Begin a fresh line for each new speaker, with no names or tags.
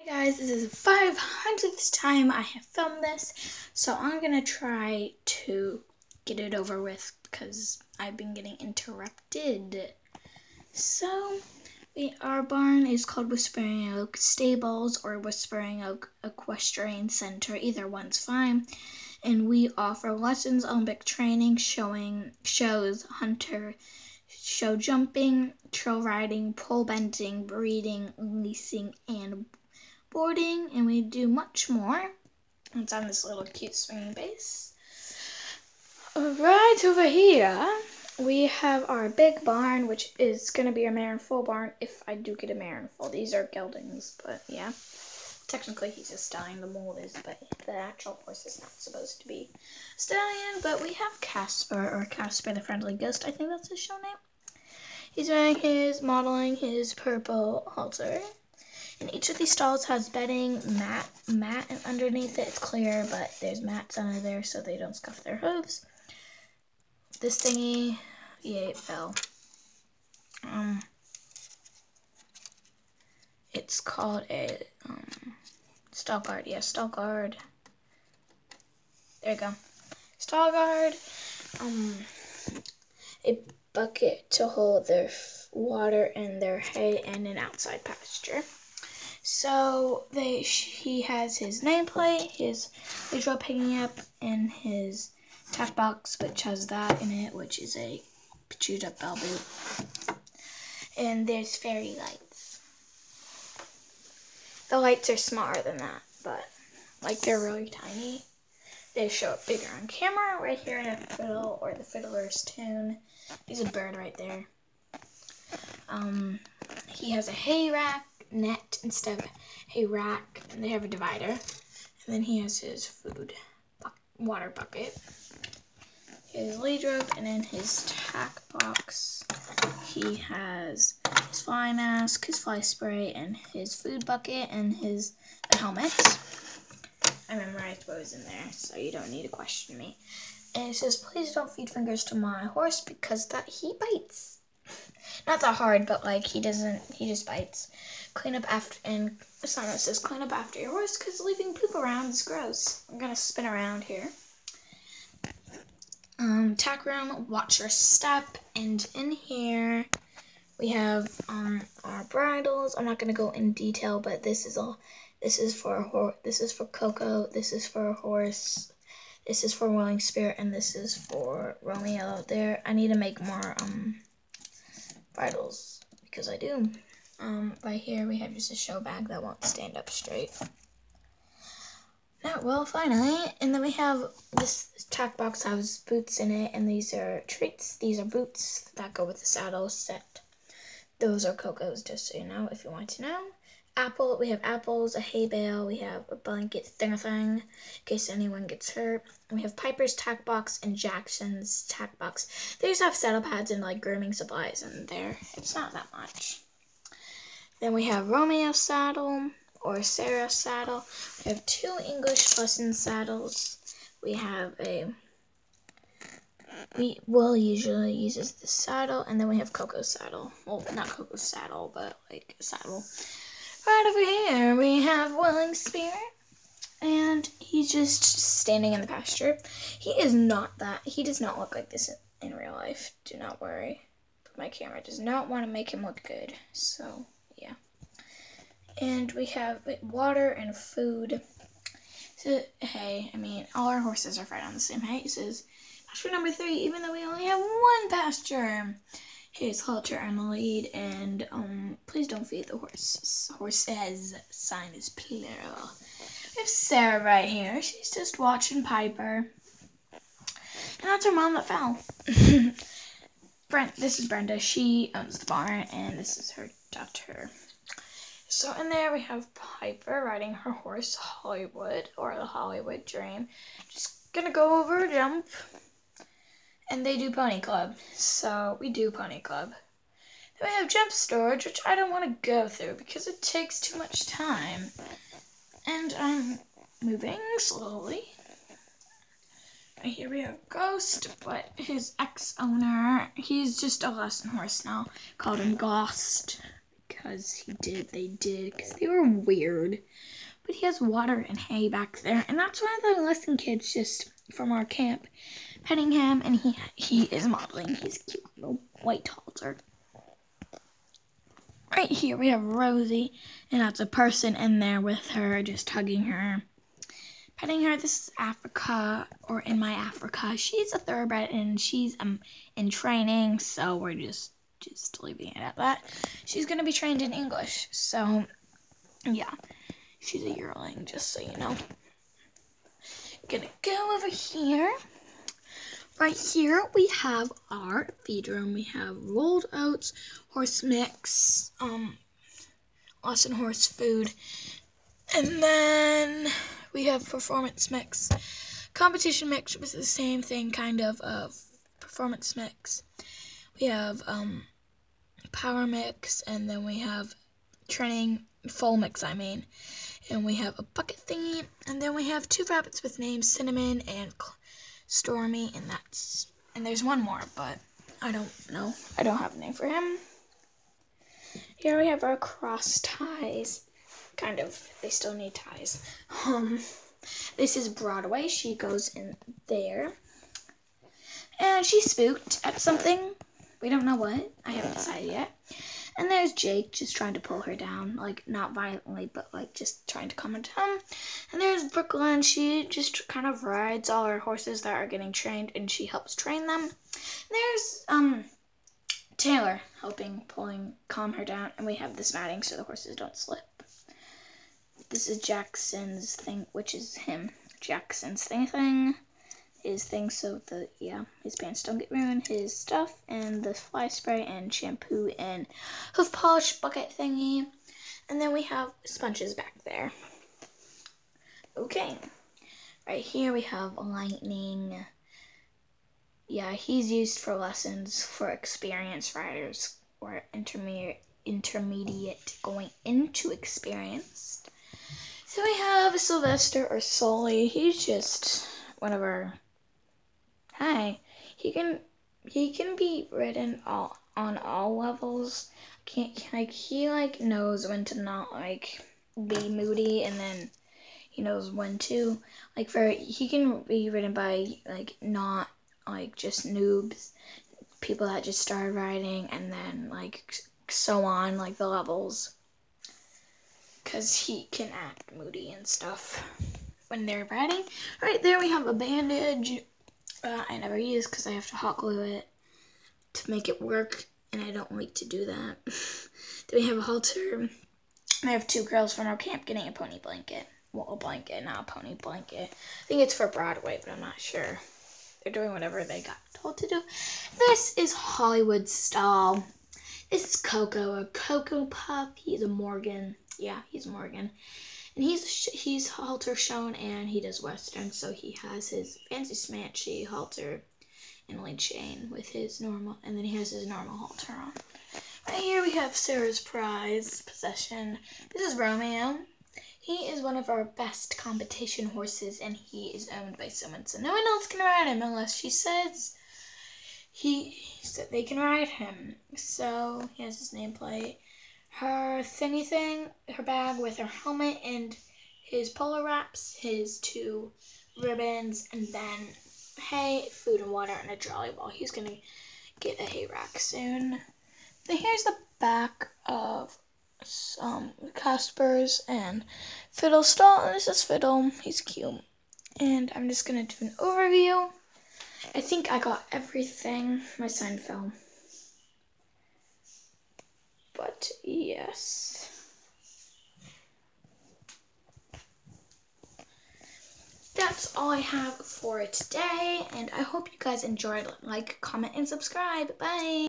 Hey guys, this is the 500th time I have filmed this, so I'm gonna try to get it over with because I've been getting interrupted. So, our barn is called Whispering Oak Stables or Whispering Oak Equestrian Center. Either one's fine. And we offer lessons on big training, shows, hunter, show jumping, trail riding, pole bending, breeding, leasing, and boarding, and we do much more. It's on this little cute swinging base. Right over here, we have our big barn, which is going to be a mare and foal barn if I do get a mare and foal. These are geldings, but yeah. Technically, he's a stallion. The mold is, but the actual horse is not supposed to be a stallion. But we have Casper, or Casper the Friendly Ghost. I think that's his show name. He's wearing modeling his purple halter. And each of these stalls has bedding, mat, and underneath it it's clear, but there's mats under there so they don't scuff their hooves. This thingy, yeah, it fell. It's called a stall guard. Yeah, stall guard. There you go. Stall guard. A bucket to hold their water and their hay and an outside pasture. So he has his nameplate, his visual picking up, and his tack box, which has that in it, which is a chewed up bell boot. And there's fairy lights. The lights are smaller than that, but like they're really tiny. They show up bigger on camera. Right here I have the fiddle or the fiddler's tune. There's a bird right there. He has a hay rack. Net instead of a rack, and they have a divider, and then he has his water bucket, his lead rope, and in his tack box he has his fly mask, his fly spray, and his food bucket, and the helmet. I memorized what was in there, so you don't need to question me. And it says, please don't feed fingers to my horse because he bites. Not that hard, but like he just bites. Clean up after, and the sign that says clean up after your horse because leaving poop around is gross. I'm gonna spin around here. Tack room, watch your step, and in here we have our bridles. I'm not gonna go in detail, but this is for Coco, this is for a horse, this is for Willing Spirit, and this is for Romeo. There, I need to make more bridles because I do. Right here we have just a show bag that won't stand up straight. Now, well, finally, and then we have this tack box has boots in it, and these are treats. These are boots that go with the saddle set. Those are Coco's, just so you know, if you want to know. We have apples, a hay bale, we have a blanket thing in case anyone gets hurt. And we have Piper's tack box and Jackson's tack box. They just have saddle pads and like grooming supplies in there. It's not that much. Then we have Romeo's saddle or Sarah's saddle. We have 2 English lesson saddles. We have Will usually uses the saddle, and then we have Coco's saddle. Well, not Coco's saddle, but like a saddle. Right over here we have Willing Spirit, and he's just standing in the pasture. He does not look like this in real life. Do not worry. But my camera does not want to make him look good, so yeah. And we have water and food. So, hay, all our horses are fed on the same hay. It says pasture number 3, even though we only have 1 pasture. Here's halter and lead, and please don't feed the horses. Horses, sign is plural. We have Sarah right here. She's just watching Piper. And that's her mom that fell. This is Brenda. She owns the barn, and this is her daughter. So in there we have Piper riding her horse, Hollywood, or the Hollywood Dream. Just gonna go over, jump. And they do pony club, so we do pony club. Then we have jump storage, which I don't want to go through because it takes too much time. And I'm moving slowly. Right here we have Ghost, but his ex-owner, he's just a lesson horse now. Called him Ghost because they did, because they were weird. But he has water and hay back there, and that's one of the lesson kids just from our camp petting him, and he is modeling his cute little white halter. Right here we have Rosie, and that's a person in there with her, just hugging her, petting her. This is Africa, or in my Africa. She's a thoroughbred, and she's in training, so we're just leaving it at that. She's gonna be trained in English, so yeah. She's a yearling, just so you know. Gonna go over here. Right here we have our feed room. We have rolled oats, horse mix, Austin horse food, and then we have performance mix, competition mix, which is the same thing kind of performance mix. We have power mix, and then we have training full mix, and we have a bucket thingy, and then we have 2 rabbits with names Cinnamon and Stormy, and there's one more, but I don't know. I don't have a name for him. Here we have our cross ties. Kind of, they still need ties. This is Broadway. She goes in there, and she's spooked at something. We don't know what. I haven't decided yet. And there's Jake just trying to pull her down, like not violently, but like just trying to calm her down. And there's Brooklyn. She just kind of rides all her horses that are getting trained, and she helps train them. And there's Taylor helping calm her down, and we have this matting so the horses don't slip. This is Jackson's thing, which is him. Jackson's thing. His thing so his pants don't get ruined, his stuff, and the fly spray and shampoo and hoof polish bucket thingy. And then we have sponges back there. Okay. Right here we have Lightning. Yeah, he's used for lessons for experienced riders or intermediate going into experienced. So we have Sylvester or Sully. He's just one of our... Hi. He can be ridden on all levels. He knows when to not be moody, and then he knows when to he can be ridden by not just noobs, people that just started riding, and then so on the levels, because he can act moody and stuff when they're riding. Right there we have a bandage. I never use because I have to hot glue it to make it work, and I don't like to do that. Then we have a halter. I have 2 girls from our camp getting a pony blanket. Well, a blanket, not a pony blanket. I think it's for Broadway, but I'm not sure. They're doing whatever they got told to do. This is Hollywood style. This is Coco, a Cocoa Puff. He's a Morgan. Yeah, he's Morgan. And he's halter shown, and he does Western, so he has his fancy smanchy halter and lead chain with his normal, and then he has his normal halter on. Right here we have Sarah's prize possession. This is Romeo. He is one of our best competition horses, and he is owned by someone, so no one else can ride him unless she says they can ride him. So he has his nameplate. Her thingy thing, her bag with her helmet and his polo wraps, his 2 ribbons, and then hay, food and water, and a trolley ball. He's going to get a hay rack soon. Then here's the back of some Casper's and Fiddle stall. And this is Fiddle. He's cute. And I'm just going to do an overview. I think I got everything. My sign fell. But yes. That's all I have for today, and I hope you guys enjoyed. Like, comment, and subscribe. Bye!